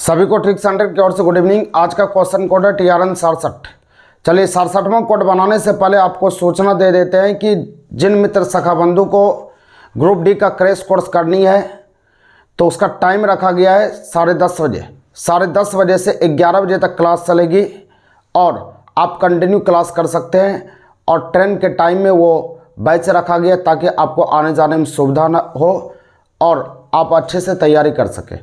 सभी को trick centre की ओर से गुड इवनिंग। आज का क्वेश्चन कोड है TRN 67। चलिए 67वां कोड बनाने से पहले आपको सूचना दे देते हैं कि जिन मित्र सखा बंधु को ग्रुप डी का क्रैश कोर्स करनी है तो उसका टाइम रखा गया है 10:30 बजे। 10:30 बजे से 11 बजे तक क्लास चलेगी और आप कंटिन्यू क्लास कर सकते हैं। और ट्रेन के टाइम में वो बैच रखा गया ताकि आपको आने जाने में सुविधा न हो और आप अच्छे से तैयारी कर सकें।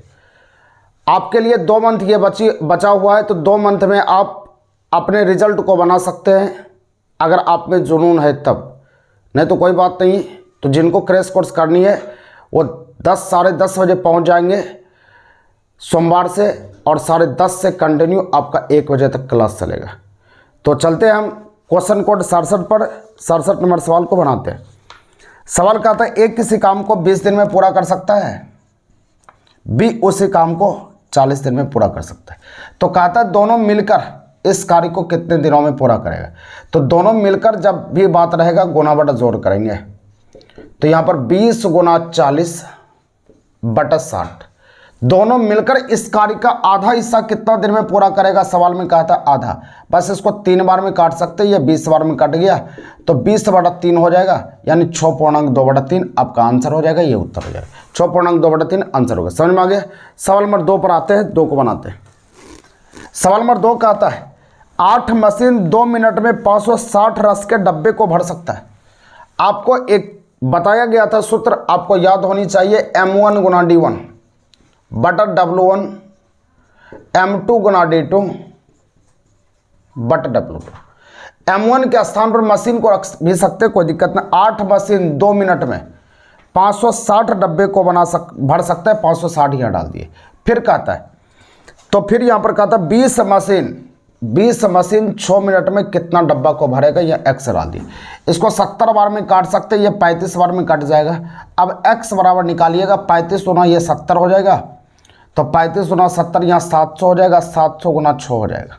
आपके लिए 2 मंथ ये बचा हुआ है तो 2 मंथ में आप अपने रिजल्ट को बना सकते हैं अगर आप में जुनून है तब, नहीं तो कोई बात नहीं। तो जिनको क्रैश कोर्स करनी है वो 10-10:30 बजे पहुंच जाएंगे सोमवार से और 10:30 से कंटिन्यू आपका 1 बजे तक क्लास चलेगा। तो चलते हैं हम क्वेश्चन कोड 67 पर 67 नंबर सवाल को बनाते हैं। सवाल कहता है एक किसी काम को 20 दिन में पूरा कर सकता है, बी उसी काम को 40 दिन में पूरा कर सकता है। तो कहता है दोनों मिलकर इस कार्य को कितने दिनों में पूरा करेगा। तो दोनों मिलकर जब भी बात रहेगा गुना बटा जोड़ करेंगे। तो यहाँ पर 20 गुना 40 बटा 60, दोनों मिलकर इस कार्य का आधा हिस्सा कितना दिन में पूरा करेगा। सवाल में कहा था आधा, बस इसको 3 बार में काट सकते हैं। ये 20 बार में कट गया तो 20/3 हो जाएगा, यानी 6.2/3 आपका आंसर हो जाएगा। ये उत्तर हो जाएगा 6.2/3 आंसर होगा। समझ में आ गया। सवाल नंबर 2 पर आते हैं, 2 को बनाते हैं। सवाल नंबर 2 का आता है 8 मशीन 2 मिनट में 560 रस के डब्बे को भर सकता है। आपको एक बताया गया था सूत्र, आपको याद होनी चाहिए, M1 गुना D1 बटा W1 M2 गुना D2 बटा W2। M1 के स्थान पर मशीन को रख भी सकते, कोई दिक्कत नहीं। 8 मशीन 2 मिनट में 560 डब्बे को भर सकता है। 560 यहाँ डाल दिए। फिर कहता है, तो फिर यहाँ पर कहता है 20 मशीन 6 मिनट में कितना डब्बा को भरेगा, यह x डाल दिए। इसको 70 बार में काट सकते हैं, ये 35 बार में कट जाएगा। अब x बराबर निकालिएगा, 35 गुना ये 70 हो जाएगा, तो 35 गुना 70 यहाँ 700 हो जाएगा, 700 गुना 6 हो जाएगा,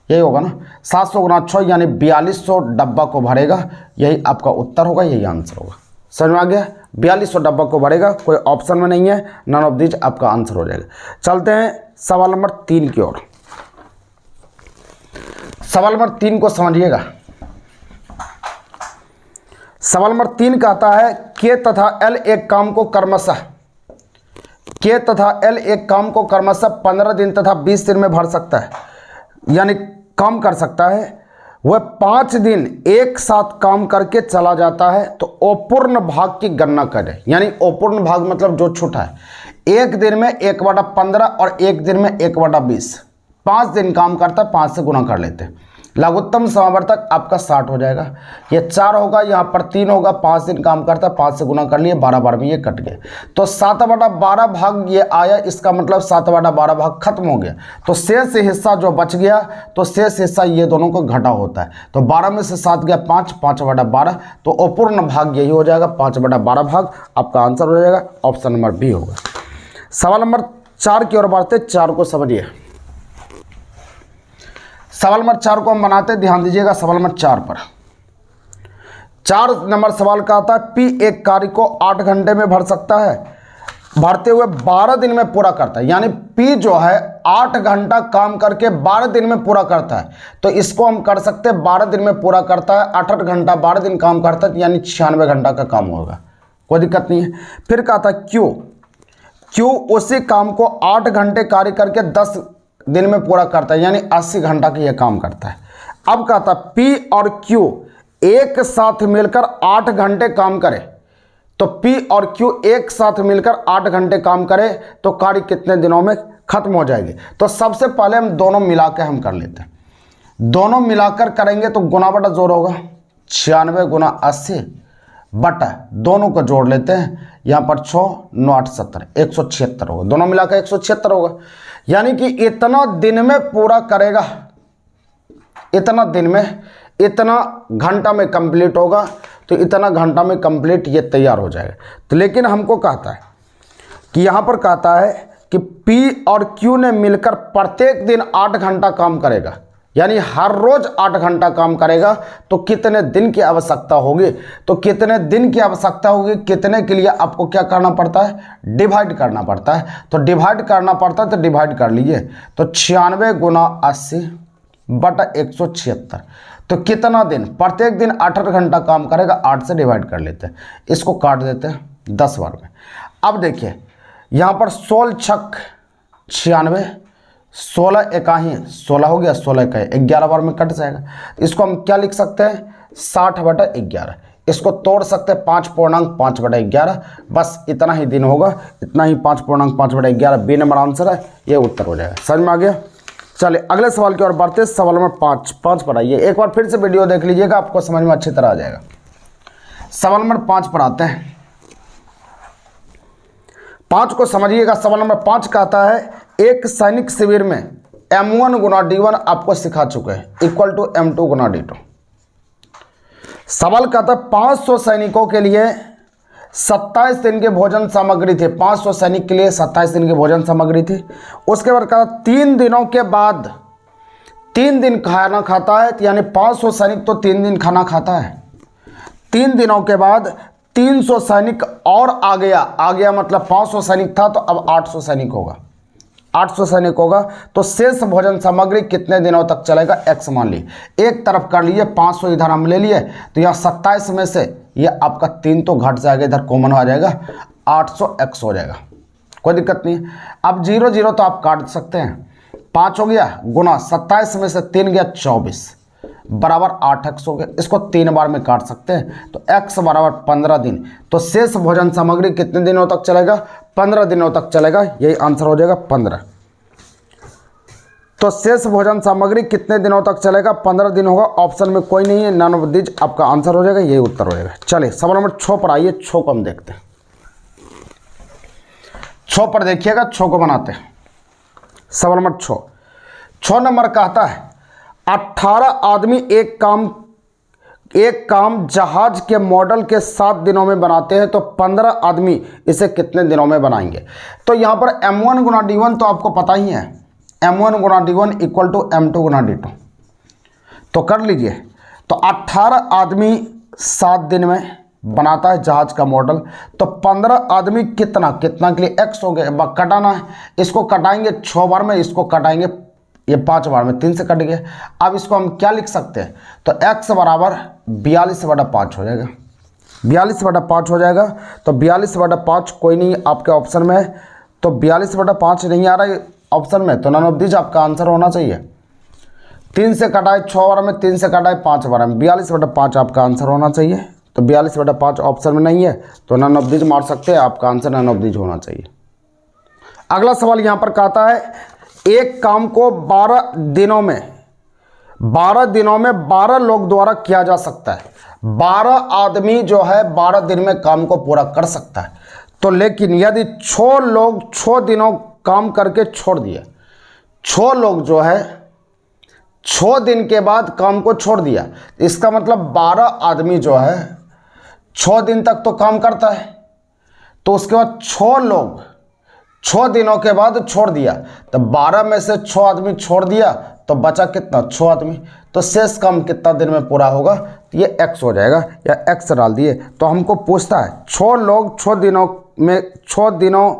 यही होगा ना। 700 गुना 6 यानी 4200 डब्बा को भरेगा, यही आपका उत्तर होगा, यही आंसर होगा। समझ में आ गया। 4200 डब्बा को भरेगा, कोई ऑप्शन में नहीं है, नन ऑफ दीज आपका आंसर हो जाएगा। चलते हैं सवाल नंबर 3 की ओर। सवाल नंबर 3 को समझिएगा। सवाल नंबर 3 कहता है K तथा L एक काम को क्रमशः 15 दिन तथा 20 दिन में भर सकता है, यानी काम कर सकता है। वह 5 दिन एक साथ काम करके चला जाता है तो अपूर्ण भाग की गणना करें। यानी अपूर्ण भाग मतलब जो छूटा है, 1 दिन में 1/15 और 1 दिन में 1/20। 5 दिन काम करता है, 5 से गुना कर लेते हैं। लघुत्तम समावर्तक आपका 60 हो जाएगा। ये 4 होगा, यहाँ पर 3 होगा। 5 दिन काम करता है, 5 से गुना कर लिए, 12 बार में ये कट गया। तो 7/12 भाग ये आया, इसका मतलब 7/12 भाग खत्म हो गया। तो शेष हिस्सा जो बच गया, तो शेष हिस्सा ये दोनों को घटा होता है। तो 12 में से 7 गया 5, 5/12, तो अपूर्ण भाग यही हो जाएगा, 5/12 भाग आपका आंसर हो जाएगा। ऑप्शन नंबर बी होगा। सवाल नंबर 4 की ओर बढ़ते, 4 को समझिए। सवाल नंबर 4 को हम बनाते, ध्यान दीजिएगा। सवाल नंबर 4 पर 4 नंबर सवाल का आता है P एक कार्य को 8 घंटे में भर सकता है, भरते हुए 12 दिन में पूरा करता है। यानी P जो है 8 घंटा काम करके 12 दिन में पूरा करता है। तो इसको हम कर सकते हैं 12 दिन में पूरा करता है। 8 घंटा 12 दिन काम करता है, यानी 96 घंटा का काम होगा, कोई दिक्कत नहीं है। फिर कहता है Q उसी काम को 8 घंटे कार्य करके 10 दिन में पूरा करता है, यानी 80 घंटा का यह काम करता है। अब कहता है P और Q एक साथ मिलकर 8 घंटे काम करे, तो P और Q एक साथ मिलकर 8 घंटे काम करे तो कार्य कितने दिनों में खत्म हो जाएगी। तो सबसे पहले हम दोनों मिलाकर हम कर लेते हैं। दोनों मिलाकर करेंगे तो गुना बटा जोड़ होगा, 96 गुना 80 बटा, दोनों को जोड़ लेते हैं। यहाँ पर 6 9 8 17 176 होगा, दोनों मिलाकर 176 होगा। यानी कि इतना दिन में पूरा करेगा, इतना दिन में, इतना घंटा में कंप्लीट होगा, तो इतना घंटा में कंप्लीट ये तैयार हो जाएगा। तो लेकिन हमको कहता है कि यहाँ पर कहता है कि P और Q ने मिलकर प्रत्येक दिन 8 घंटा काम करेगा, यानी हर रोज 8 घंटा काम करेगा तो कितने दिन की आवश्यकता होगी, तो कितने दिन की आवश्यकता होगी, कितने के लिए आपको क्या करना पड़ता है, डिवाइड करना पड़ता है। तो डिवाइड करना पड़ता है तो डिवाइड कर लीजिए। तो 96 गुना 80 बटा 176, तो कितना दिन, प्रत्येक दिन 8 घंटा काम करेगा, 8 से डिवाइड कर लेते हैं, इसको काट देते हैं 10 बार में। अब देखिए यहाँ पर 16 छक 96, 16 एकाही 16 हो गया, 16 इकाई 11 बार में कट जाएगा। इसको हम क्या लिख सकते हैं, 60 बटा 11। इसको तोड़ सकते हैं 5.5 बटा 11, बस इतना ही दिन होगा, इतना ही 5.5 बटा 11 बी नंबर आंसर है, ये उत्तर हो जाएगा। समझ में आ गया। चलिए अगले सवाल की ओर बढ़ते हैं। सवाल नंबर 5 पर आइए, एक बार फिर से वीडियो देख लीजिएगा, आपको समझ में अच्छी तरह आ जाएगा। सवाल नंबर 5 पर आते हैं। 5 को समझिएगा। सवाल नंबर 5 कहता है एक सैनिक शिविर में M1 गुना D1 आपको सिखा चुके हैं equal to M2 Guna D2। सवाल कहता है 500 सैनिकों के लिए 27 दिन के भोजन सामग्री थी। 500 सैनिक के लिए 27 दिन की भोजन सामग्री थी। उसके बाद कहा 3 दिनों के बाद 3 दिन खाना खाता है, यानी 500 सैनिक तो 3 दिन खाना खाता है। 3 दिनों के बाद 300 सैनिक और आ गया मतलब 500 सैनिक था तो अब 800 सैनिक होगा। 800 सैनिक होगा तो शेष भोजन सामग्री कितने दिनों तक चलेगा, x मान लीजिए। एक तरफ कर लिए 500 इधर हम ले लिए, तो यहाँ 27 में से ये आपका 3 तो घट जाएगा, इधर कॉमन आ जाएगा, 800x हो जाएगा, कोई दिक्कत नहीं है। अब 0 0 तो आप काट सकते हैं, 5 हो गया गुना 27 में से 3 गया 24 बराबर 8x हो गया। इसको 3 बार में काट सकते हैं, तो x बराबर 15 दिन। तो शेष भोजन सामग्री कितने दिनों तक चलेगा, 15 दिनों तक चलेगा, यही आंसर हो जाएगा 15। तो शेष भोजन सामग्री कितने दिनों तक चलेगा, 15 दिन होगा। ऑप्शन में कोई नहीं है, नन ऑफ दिस आपका आंसर हो जाएगा, यही उत्तर हो जाएगा। चलिए सवाल नंबर 6 पर आइए। 6 को हम देखते हैं। 6 पर देखिएगा, 6 को बनाते हैं। सवाल नंबर 6 नंबर कहता है 18 आदमी एक काम जहाज के मॉडल के 7 दिनों में बनाते हैं, तो 15 आदमी इसे कितने दिनों में बनाएंगे। तो यहाँ पर M1 गुना D1 तो आपको पता ही है, M1 Guna D1 equal to M2 Guna D2। तो कर लीजिए। तो 18 आदमी 7 दिन में बनाता है जहाज का मॉडल, तो 15 आदमी कितना के लिए x हो गया, कटाना है। इसको कटाएंगे 6 बार में, इसको कटाएंगे ये 5 बार में, 3 से कट गया। अब इसको हम क्या लिख सकते हैं, तो x बराबर 42 बटा 5 हो जाएगा। 42 बटा 5 हो जाएगा। तो 42 बटा 5 कोई नहीं आपके ऑप्शन में है, तो 42 बटा 5 नहीं आ रहा है ऑप्शन में, तो नन ऑफ दिस आपका आंसर होना चाहिए। 3 से कटाए 6 बार में, 3 से कटाए 5 बार में, 42 बटा 5 आपका आंसर होना चाहिए। तो 42 बटा 5 ऑप्शन में नहीं है, तो नन ऑफ दिस मार सकते हैं, आपका आंसर नन ऑफ दिस होना चाहिए। अगला सवाल यहाँ पर कहता है एक काम को 12 दिनों में 12 लोग द्वारा किया जा सकता है। 12 आदमी जो है 12 दिन में काम को पूरा कर सकता है। तो लेकिन यदि 6 लोग 6 दिनों काम करके छोड़ दिए, 6 लोग जो है 6 दिन के बाद काम को छोड़ दिया, इसका मतलब 12 आदमी जो है 6 दिन तक तो काम करता है, तो उसके बाद 6 लोग 6 दिनों के बाद छोड़ दिया, तो 12 में से 6 आदमी छोड़ दिया, तो बचा कितना, 6 आदमी। तो शेष काम कितना दिन में पूरा होगा, तो ये x हो जाएगा, या x डाल दिए। तो हमको पूछता है 6 लोग 6 दिनों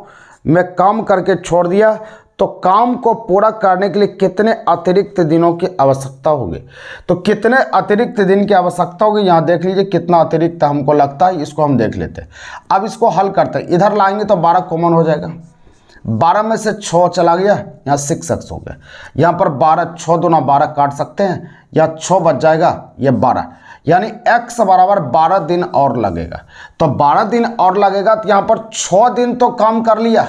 में काम करके छोड़ दिया, तो काम को पूरा करने के लिए कितने अतिरिक्त दिनों की आवश्यकता होगी। तो कितने अतिरिक्त दिन की आवश्यकता होगी, यहाँ देख लीजिए कितना अतिरिक्त हमको लगता है, इसको हम देख लेते हैं। अब इसको हल करते हैं, इधर लाएंगे तो 12 कॉमन हो जाएगा, 12 में से 6 चला गया, यहाँ 6x हो गया। यहाँ पर 12 6 दूना 12 काट सकते हैं, या 6 बच जाएगा, ये 12, यानी x बराबर 12 दिन और लगेगा। तो 12 दिन और लगेगा, तो यहाँ पर 6 दिन तो काम कर लिया,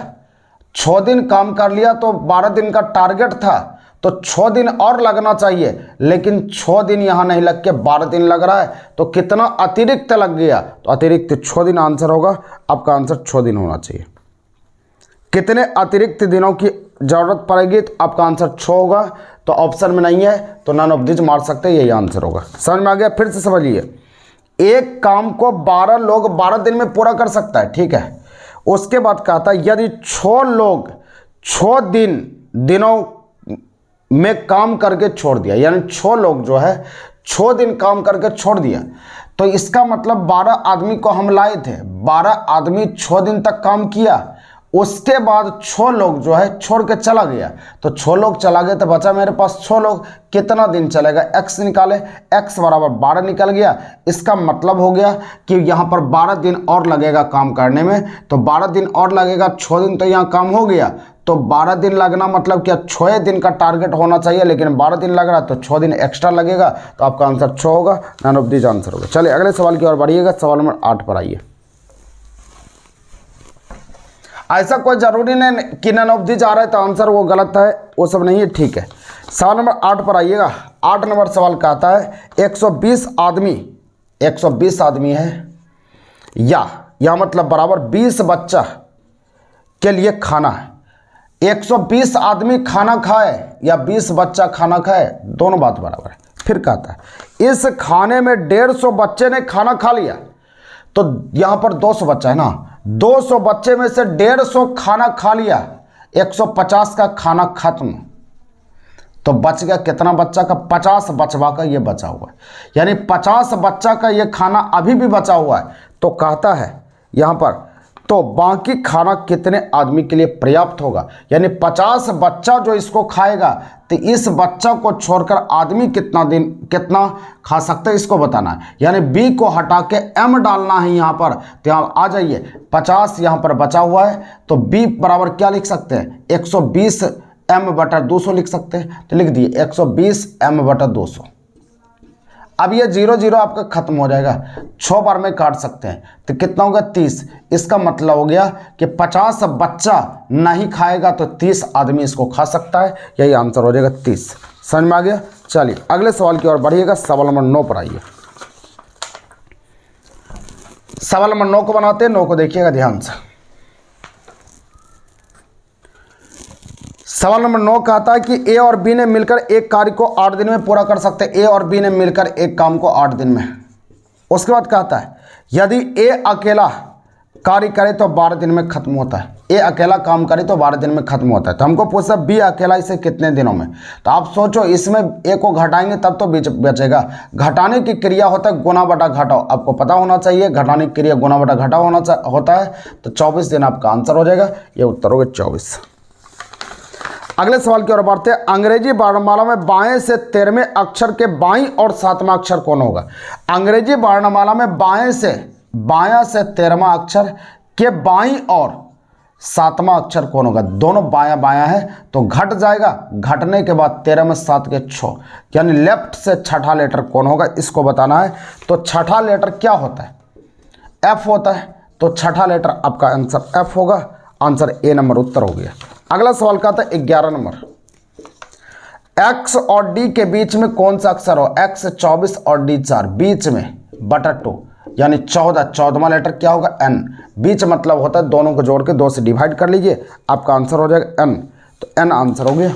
6 दिन काम कर लिया, तो 12 दिन का टारगेट था, तो 6 दिन और लगना चाहिए, लेकिन 6 दिन यहाँ नहीं लग के 12 दिन लग रहा है, तो कितना अतिरिक्त लग गया, तो अतिरिक्त 6 दिन आंसर होगा, आपका आंसर 6 दिन होना चाहिए। कितने अतिरिक्त दिनों की जरूरत पड़ेगी, तो आपका आंसर 6 होगा। तो ऑप्शन में नहीं है, तो नन ऑफ दिस मार सकते हैं, यही आंसर होगा। समझ में आ गया। फिर से समझिए, एक काम को 12 लोग 12 दिन में पूरा कर सकता है, ठीक है। उसके बाद कहता है यदि 6 लोग 6 दिनों में काम करके छोड़ दिया, यानी 6 लोग जो है 6 दिन काम करके छोड़ दिया। तो इसका मतलब 12 आदमी को हम लाए थे, 12 आदमी 6 दिन तक काम किया, उसके बाद 6 लोग जो है छोड़ के चला गया। तो 6 लोग चला गए तो बचा मेरे पास 6 लोग, कितना दिन चलेगा, x निकाले, x बराबर 12 निकल गया। इसका मतलब हो गया कि यहाँ पर 12 दिन और लगेगा काम करने में, तो 12 दिन और लगेगा, 6 दिन तो यहाँ काम हो गया, तो 12 दिन लगना मतलब क्या 6 दिन का टारगेट होना चाहिए, लेकिन 12 दिन लग रहा है तो 6 दिन एक्स्ट्रा लगेगा, तो आपका आंसर 6 होगा, नन ऑफ दीज आंसर होगा। चलिए अगले सवाल की ओर बढ़िएगा, सवाल नंबर 8 पर आइए। ऐसा कोई जरूरी नहीं कि नन ऑफ दीज आ रहा है तो आंसर वो गलत है, वो सब नहीं है, ठीक है। सवाल नंबर 8 पर आइएगा। 8 नंबर सवाल कहता है 120 आदमी है या मतलब बराबर 20 बच्चा के लिए खाना है। 120 आदमी खाना खाए या 20 बच्चा खाना खाए, दोनों बात बराबर है। फिर कहता है इस खाने में 150 बच्चे ने खाना खा लिया, तो यहां पर 200 बच्चा है ना, 200 बच्चे में से 150 खाना खा लिया, 150 का खाना खत्म, तो बच गया कितना बच्चा का, 50 बचवा का ये बचा हुआ है, यानी 50 बच्चा का ये खाना अभी भी बचा हुआ है। तो कहता है यहां पर तो बाकी खाना कितने आदमी के लिए पर्याप्त होगा, यानी 50 बच्चा जो इसको खाएगा, तो इस बच्चा को छोड़कर आदमी कितना खा सकते हैं इसको बताना है। यानी बी को हटा के एम डालना है यहाँ पर, तो यहाँ आ जाइए 50 यहाँ पर बचा हुआ है, तो बी बराबर क्या लिख सकते हैं, 120 एम बटा 200 लिख सकते हैं, तो लिख दिए 120 एम बटा 200। अब ये 0 0 आपका खत्म हो जाएगा, 6 बार में काट सकते हैं, तो कितना होगा 30। इसका मतलब हो गया कि 50 बच्चा नहीं खाएगा तो 30 आदमी इसको खा सकता है, यही आंसर हो जाएगा 30। समझ में आ गया। चलिए अगले सवाल की ओर बढ़िएगा, सवाल नंबर 9 पर आइए। सवाल नंबर 9 को बनाते हैं, 9 को देखिएगा ध्यान से। सवाल नंबर 9 कहता है कि ए और बी ने मिलकर एक कार्य को 8 दिन में पूरा कर सकते हैं। ए और बी ने मिलकर एक काम को 8 दिन में। उसके बाद कहता है यदि ए अकेला कार्य करे तो 12 दिन में खत्म होता है। ए अकेला काम करे तो 12 दिन में खत्म होता है। तो हमको पूछा बी अकेला इसे कितने दिनों में, तो आप सोचो इसमें ए को घटाएंगे तब तो बचेगा। घटाने की क्रिया होता है गुना बटा घटाओ, आपको पता होना चाहिए घटाने की क्रिया गुना बटा घटाओ होता है, तो 24 दिन आपका आंसर हो जाएगा, ये उत्तर होगा 24। अगले सवाल की ओर बढ़ते हैं। अंग्रेजी वर्णमाला में बाएं से 13वें अक्षर के बाईं और 7वां अक्षर कौन होगा। अंग्रेजी वर्णमाला में बाएं से 13वां अक्षर के बाईं और 7वां अक्षर कौन होगा। दोनों बायां बायां है तो घट जाएगा, घटने के बाद 13 में 7 के 6, यानी लेफ्ट से छठा लेटर कौन होगा इसको बताना है। तो छठा लेटर क्या होता है, एफ होता है, तो छठा लेटर आपका आंसर एफ होगा, आंसर ए नंबर उत्तर हो गया। अगला सवाल का था 11 नंबर, x और d के बीच में कौन सा अक्षर हो। x 24 और d 4, बीच में बटा 2, यानी 14, 14वां लेटर क्या होगा n। बीच मतलब होता है दोनों को जोड़ के 2 से डिवाइड कर लीजिए, आपका आंसर हो जाएगा n, तो n आंसर हो गया।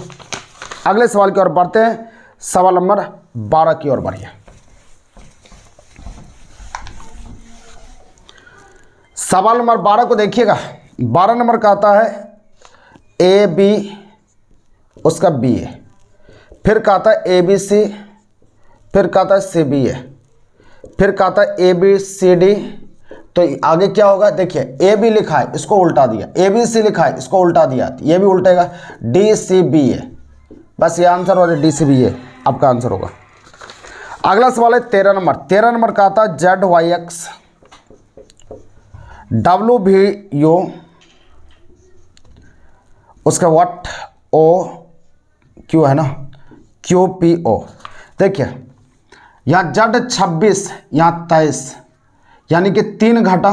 अगले सवाल की ओर बढ़ते हैं, सवाल नंबर 12 की ओर बढ़िए। सवाल नंबर 12 को देखिएगा। 12 नंबर का आता है ए बी, उसका बी ए, फिर कहता है ए बी सी, फिर कहता है सी बी ए, फिर कहता है ए बी सी डी। तो आगे क्या होगा देखिए, ए बी लिखा है इसको उल्टा दिया, ए बी सी लिखा है इसको उल्टा दिया, ये भी उल्टेगा, डी सी बी ए, बस ये आंसर हो जाए डी सी बी ए, आपका आंसर होगा। अगला सवाल है 13 नंबर। 13 नंबर का आता है जेड वाई एक्स डब्ल्यू भी यू, उसका वट ओ क्यू है ना, क्यू पी ओ। देखिए यहाँ जड 26, यहाँ 23, यानी कि 3 घटा,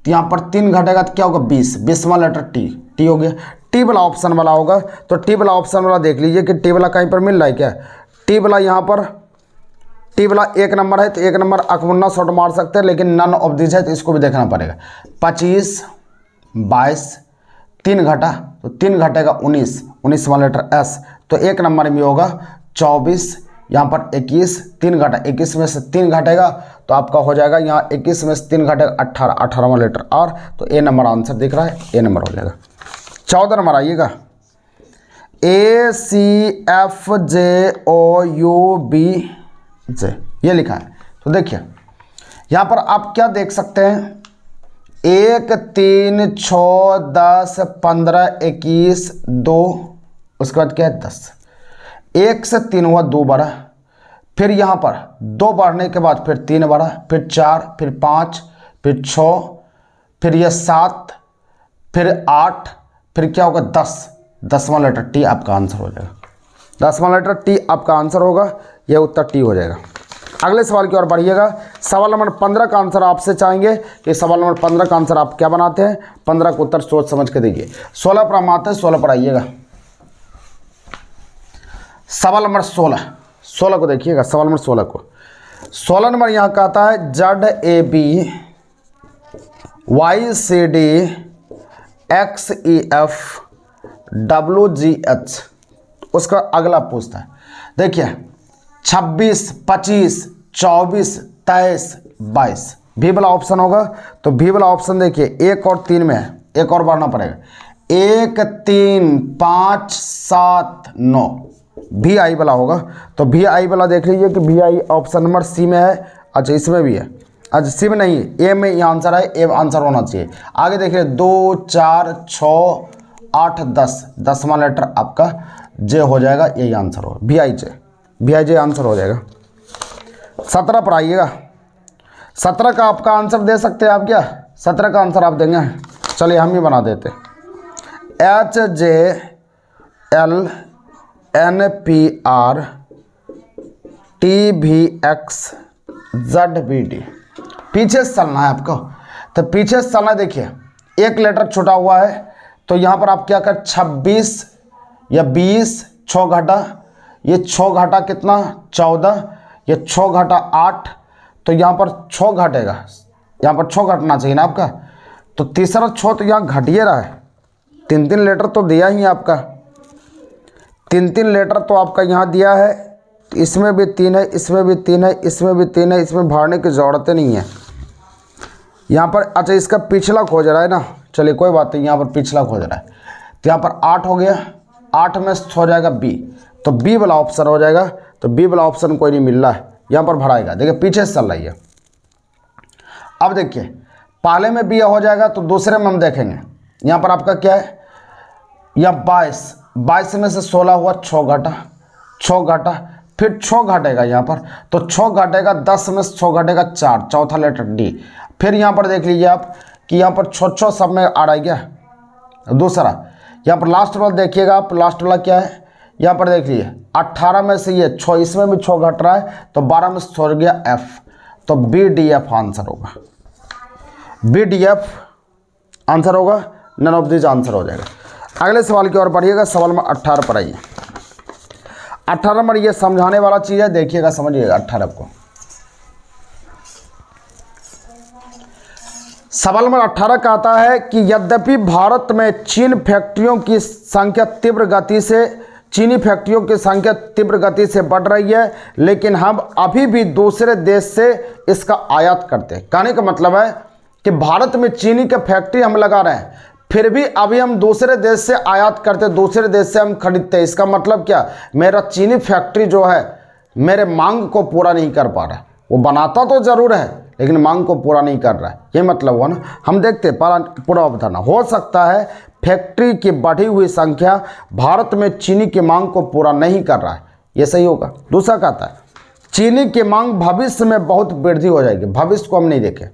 तो यहाँ पर 3 घटेगा तो क्या होगा 20, 20वां लेटर टी हो गया। टी वाला ऑप्शन वाला होगा, तो टी वाला ऑप्शन वाला देख लीजिए कि टी वाला कहीं पर मिल रहा है क्या। टी वाला यहाँ पर टी वाला 1 नंबर है, तो 1 नंबर अकमुन्ना शॉट मार सकते हैं, लेकिन नन ऑफ दिस है तो इसको भी देखना पड़ेगा। 25, 22, 3 घटा तो 3 घटेगा 19, 19वां लेटर एस, तो 1 नंबर में होगा 24, यहाँ पर 21, 3 घटा 21 में से 3 घटेगा तो आपका हो जाएगा यहाँ 21 में से 3 घटेगा 18, 18वां लेटर आर, तो ए नंबर आंसर दिख रहा है, ए नंबर हो जाएगा। 14 नंबर आइएगा। ACFJOUBJ ये लिखा है। तो देखिए यहाँ पर आप क्या देख सकते हैं, 1 3 6 10 15 21 2, उसके बाद क्या है 10, 1 से 3 हुआ 2 बढ़ा, फिर यहाँ पर 2 बढ़ने के बाद फिर 3 बढ़ा, फिर 4, फिर 5, फिर 6, फिर यह 7, फिर 8, फिर क्या होगा 10, 10वां लेटर टी आपका आंसर हो जाएगा। 10वां लेटर टी आपका आंसर होगा, यह उत्तर टी हो जाएगा। अगले सवाल की ओर बढ़िएगा। सवाल नंबर 15 का आंसर आपसे चाहेंगे कि सवाल नंबर 15 का आंसर आप क्या बनाते हैं। 15 का उत्तर सोच समझ के दीजिए। 16 पर हम आते हैं, 16 पर आइएगा। सवाल नंबर 16 को देखिएगा। सवाल नंबर 16 को 16 नंबर यहाँ कहता है ZAB YCD XEF WGH। उसका अगला पूछता है, देखिए 26 25 24 23 22 भी वाला ऑप्शन होगा। तो भी वाला ऑप्शन देखिए 1 और 3 में है, एक और बढ़ना पड़ेगा। 1 3 5 7 9 भी आई वाला होगा। तो भी आई वाला देख लीजिए कि भी आई ऑप्शन नंबर सी में है। अच्छा इसमें भी है, अच्छा सी में नहीं है, ए में ये आंसर है, ए आंसर होना चाहिए। आगे देखिए 2 4 6 8 10, 10वां लेटर आपका जे हो जाएगा, यही आंसर होगा। भी आई जे आंसर हो जाएगा। 17 पर आइएगा। 17 का आपका आंसर दे सकते हैं आप क्या? 17 का आंसर आप देंगे? चलिए हम ही बना देते। HJLNPRTVXZBD। पीछे से चलना है आपको। तो पीछे से चलना, देखिए एक लेटर छूटा हुआ है। तो यहाँ पर आप क्या कर 26 या 20 6 घटा, ये 6 घटा कितना 14, ये 6 घटा 8, तो यहाँ पर 6 घटेगा, यहाँ पर 6 घटना चाहिए ना आपका। तो तीसरा 6 तो यहाँ घट ही रहा है। 3 लेटर तो दिया ही आपका, 3 लेटर तो आपका यहाँ दिया है। इसमें भी 3 है, इसमें भी 3 है, इसमें भी 3 है, इसमें भाड़ने की ज़रूरत नहीं है यहाँ पर। अच्छा इसका पिछला खोज रहा है ना, चलिए कोई बात नहीं, यहाँ पर पिछला खोज रहा है। तो यहाँ पर 8 हो गया, 8 में से हो जाएगा बी, तो बी वाला ऑप्शन हो जाएगा। तो बी वाला ऑप्शन कोई नहीं मिल रहा है, यहाँ पर भराएगा। देखिए पीछे से चल रही है। अब देखिए पहले में बी हो जाएगा, तो दूसरे में हम देखेंगे। यहाँ पर आपका क्या है, या 22 में से 16 हुआ, 6 घटा, 6 घटा, फिर 6 घटेगा यहाँ पर। तो 6 घटेगा, 10 में से 6 घटेगा 4, चौथा लेटर डी। फिर यहाँ पर देख लीजिए आप कि यहाँ पर 6 सब में आ रहा है क्या। दूसरा यहाँ पर लास्ट वाला देखिएगा आप, लास्ट वाला क्या है, यहाँ पर देख लीजिए 18 में से ये 6, इसमें भी 6 घट रहा है, तो 12 में से छोड़ गया एफ। तो BDF आंसर होगा, BDF आंसर होगा, नन ऑफ दिस आंसर हो जाएगा। अगले सवाल की ओर बढ़िएगा। सवाल में 18 पर आइए। 18 नंबर ये समझाने वाला चीज़ है, देखिएगा समझिएगा 18 को। सवाल नंबर 18 कहता है कि यद्यपि भारत में चीनी फैक्ट्रियों की संख्या तीव्र गति से बढ़ रही है, लेकिन हम अभी भी दूसरे देश से इसका आयात करते हैं। कहने का मतलब है कि भारत में चीनी के फैक्ट्री हम लगा रहे हैं, फिर भी अभी हम दूसरे देश से आयात करते, दूसरे देश से हम खरीदते हैं। इसका मतलब क्या, मेरा चीनी फैक्ट्री जो है मेरे मांग को पूरा नहीं कर पा रहा है। वो बनाता तो ज़रूर है लेकिन मांग को पूरा नहीं कर रहा है, ये मतलब हुआ ना। हम देखते पूरा अवधारणा। हो सकता है फैक्ट्री की बढ़ी हुई संख्या भारत में चीनी की मांग को पूरा नहीं कर रहा है, ये सही होगा। दूसरा कहता है चीनी की मांग भविष्य में बहुत वृद्धि हो जाएगी। भविष्य को हम नहीं देखें,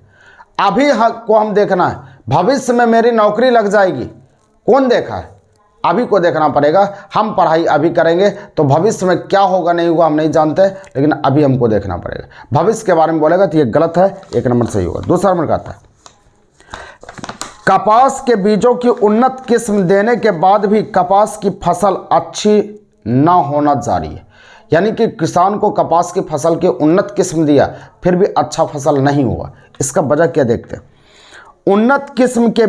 अभी को हम देखना है। भविष्य में मेरी नौकरी लग जाएगी, कौन देखा है, अभी को देखना पड़ेगा। हम पढ़ाई अभी करेंगे तो भविष्य में क्या होगा नहीं होगा हम नहीं जानते, लेकिन अभी हमको देखना पड़ेगा। भविष्य के बारे में बोलेगा तो ये गलत है, 1 नंबर सही होगा। दूसरा नंबर कहता है कपास के बीजों की उन्नत किस्म देने के बाद भी कपास की फसल अच्छी ना होना जारी है। यानी कि किसान को कपास की फसल की उन्नत किस्म दिया, फिर भी अच्छा फसल नहीं हुआ। इसका वजह क्या देखते हैं। उन्नत किस्म के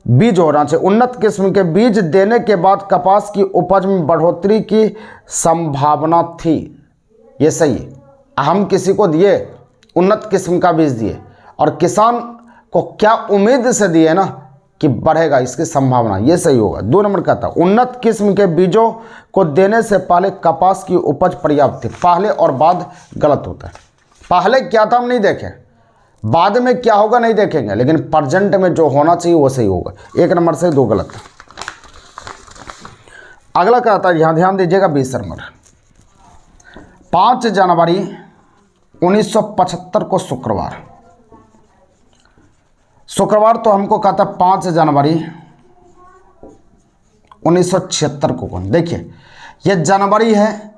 बीज होना चाहिए। उन्नत किस्म के बीज देने के बाद कपास की उपज में बढ़ोतरी की संभावना थी, ये सही है। हम किसी को दिए उन्नत किस्म का बीज दिए, और किसान को क्या उम्मीद से दिए ना कि बढ़ेगा, इसकी संभावना, ये सही होगा। 2 नंबर कहता है उन्नत किस्म के बीजों को देने से पहले कपास की उपज पर्याप्त थी। पहले और बाद गलत होता है। पहले क्या था हम नहीं देखें, बाद में क्या होगा नहीं देखेंगे, लेकिन प्रेजेंट में जो होना चाहिए वो सही होगा। 1 नंबर से 2 गलत। अगला कहता है, यहाँ ध्यान दीजिएगा 20 नंबर, 5 जनवरी 1975 को शुक्रवार तो हमको कहता है 5 जनवरी 1976 को कौन, देखिए ये जनवरी है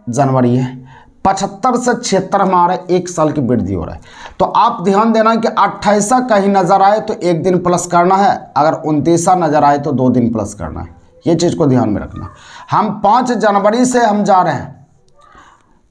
75 से 76 हमारा 1 साल की वृद्धि हो रहा है। तो आप ध्यान देना कि 28 कहीं नजर आए तो 1 दिन प्लस करना है, अगर 29 नजर आए तो 2 दिन प्लस करना है। ये चीज़ को ध्यान में रखना। हम 5 जनवरी से हम जा रहे हैं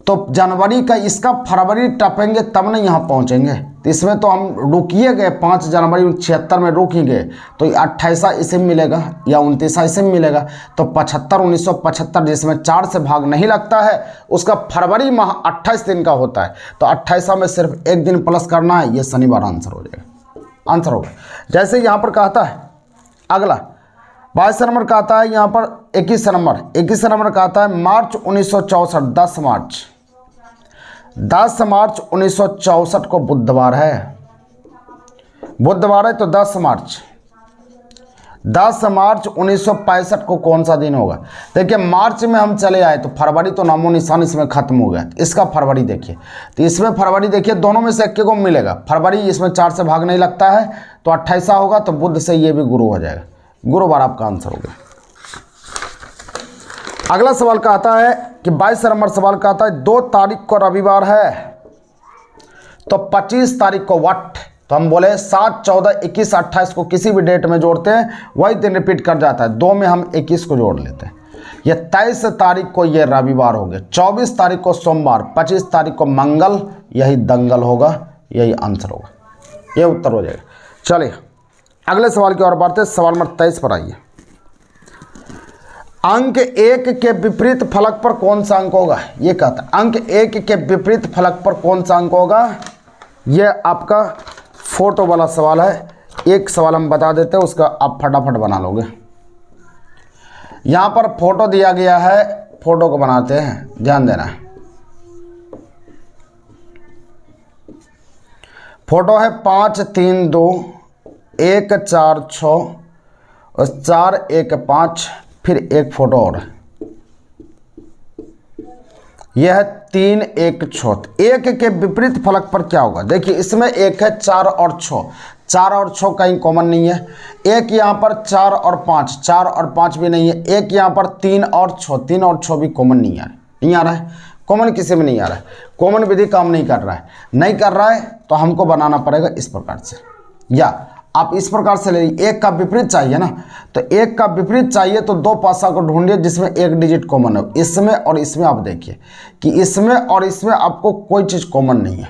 तो जनवरी का इसका फरवरी टपेंगे तब नहीं यहाँ पहुँचेंगे, तो इसमें तो हम रुकिए गए 5 जनवरी 76 में रुक ही गए, तो 28 इसे मिलेगा या 29 इसे मिलेगा। तो 75 1975 जिसमें 4 से भाग नहीं लगता है उसका फरवरी माह 28 दिन का होता है, तो 28 में सिर्फ 1 दिन प्लस करना है, ये शनिवार आंसर हो जाएगा, आंसर होगा। जैसे यहाँ पर कहता है अगला 22 नंबर कहता है यहाँ पर 21 नंबर कहता है मार्च 1964 10 मार्च 1964 को बुधवार है तो 10 मार्च 1965 को कौन सा दिन होगा। देखिए मार्च में हम चले आए तो फरवरी तो नामो निशान इसमें खत्म हो गया, इसका फरवरी देखिए, तो इसमें फरवरी देखिए दोनों में से एक को मिलेगा। फरवरी इसमें 4 से भाग नहीं लगता है तो 28 होगा, तो बुध से ये भी गुरु हो जाएगा, गुरुवार आपका आंसर हो गया। अगला सवाल कहता है कि 22 नंबर सवाल कहता है 2 तारीख को रविवार है तो 25 तारीख को वट, तो हम बोले 7 14 21 28 को किसी भी डेट में जोड़ते हैं वही दिन रिपीट कर जाता है, 2 में हम 21 को जोड़ लेते हैं। ये 23 तारीख को ये रविवार हो गया, 24 तारीख को सोमवार, 25 तारीख को मंगल, यही दंगल होगा, यही आंसर होगा, ये उत्तर हो जाएगा। चलिए अगले सवाल की ओर बढ़ते हैं। सवाल नंबर 23 पर आइए। अंक 1 के विपरीत फलक पर कौन सा अंक होगा, ये कहता है अंक 1 के विपरीत फलक पर कौन सा अंक होगा। ये आपका फोटो वाला सवाल है, एक सवाल हम बता देते हैं उसका आप फटाफट बना लोगे। यहाँ पर फोटो दिया गया है, फोटो को बनाते हैं, ध्यान देना है। फोटो है 5 3 2 1 4 6 और 4 1 5, फिर एक फोटो और है, यह है 3 1 6। 1 के विपरीत फलक पर क्या होगा, देखिए इसमें 1 है 4 और 6, 4 और 6 कहीं कॉमन नहीं है। 1 यहाँ पर 4 और 5, 4 और 5 भी नहीं है। 1 यहाँ पर 3 और 6, 3 और 6 भी कॉमन नहीं आ रहा है, कॉमन किसी में नहीं आ रहा है, कॉमन विधि काम नहीं कर रहा है, तो हमको बनाना पड़ेगा इस प्रकार से, या आप इस प्रकार से ले, 1 का विपरीत चाहिए ना, तो 1 का विपरीत चाहिए तो 2 पासा को ढूंढिए जिसमें 1 डिजिट कॉमन हो। इसमें और इसमें आप देखिए कि इसमें और इसमें आपको कोई चीज़ कॉमन नहीं है,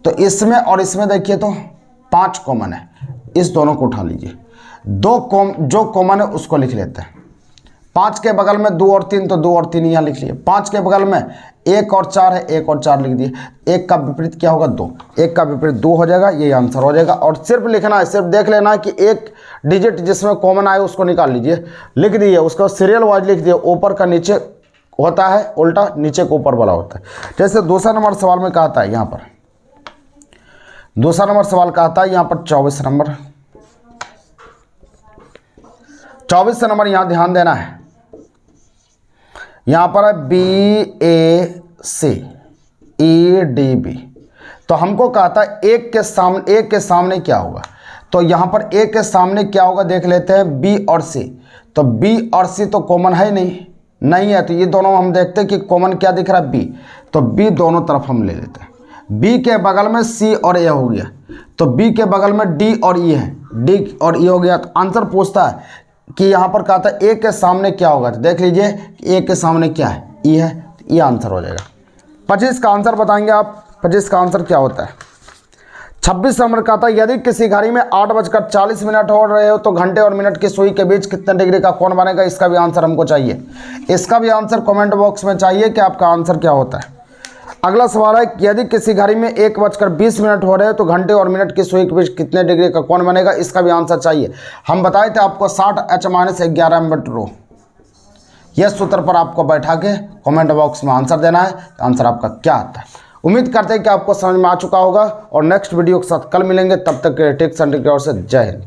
तो इसमें और इसमें देखिए तो 5 कॉमन है, इस दोनों को उठा लीजिए, जो कॉमन है उसको लिख लेते हैं। 5 के बगल में 2 और 3, तो 2 और 3 यहाँ लिख लिए। 5 के बगल में 1 और 4 है, 1 और 4 लिख दिए। 1 का विपरीत क्या होगा 2, 1 का विपरीत 2 हो जाएगा, ये आंसर हो जाएगा। और सिर्फ लिखना है, सिर्फ देख लेना है कि 1 डिजिट जिसमें कॉमन आए उसको निकाल लीजिए, लिख दिए, उसको सीरियल वाइज लिख दिए, ऊपर का नीचे होता है उल्टा, नीचे को ऊपर वाला होता है। जैसे दूसरा नंबर सवाल में कहता है, यहाँ पर दूसरा नंबर सवाल कहता है यहाँ पर 24 नंबर, 24 नंबर यहाँ ध्यान देना है। यहाँ पर है BACEDB, तो हमको कहता है 1 के सामने क्या होगा, तो यहाँ पर 1 के सामने क्या होगा देख लेते हैं, B और C। तो B और C तो कॉमन है नहीं है, तो ये दोनों हम देखते हैं कि कॉमन क्या दिख रहा है, B, तो B दोनों तरफ हम ले लेते हैं। B के बगल में C और A हो गया, तो B के बगल में D और E है, D और E हो गया। तो आंसर पूछता है कि यहाँ पर कहता है 1 के सामने क्या होगा, तो देख लीजिए 1 के सामने क्या है, E है, तो ये आंसर हो जाएगा। 25 का आंसर बताएंगे आप, 25 का आंसर क्या होता है। 26 नंबर कहता है यदि किसी घड़ी में 8:40 हो रहे हो तो घंटे और मिनट की सुई के बीच कितने डिग्री का कोण बनेगा, इसका भी आंसर हमको चाहिए। इसका भी आंसर कमेंट बॉक्स में चाहिए कि आपका आंसर क्या होता है। अगला सवाल है कि यदि किसी घड़ी में 1:20 हो रहे हैं तो घंटे और मिनट की सुई के बीच कितने डिग्री का कोण बनेगा, इसका भी आंसर चाहिए। हम बताए थे आपको 60h-11m/ρ। यह सूत्र पर आपको बैठा के कमेंट बॉक्स में आंसर देना है। तो आंसर आपका क्या आता है? उम्मीद करते हैं कि आपको समझ में आ चुका होगा और नेक्स्ट वीडियो के साथ कल मिलेंगे। तब तक टेक्स सेंटर की ओर से जय हिंद।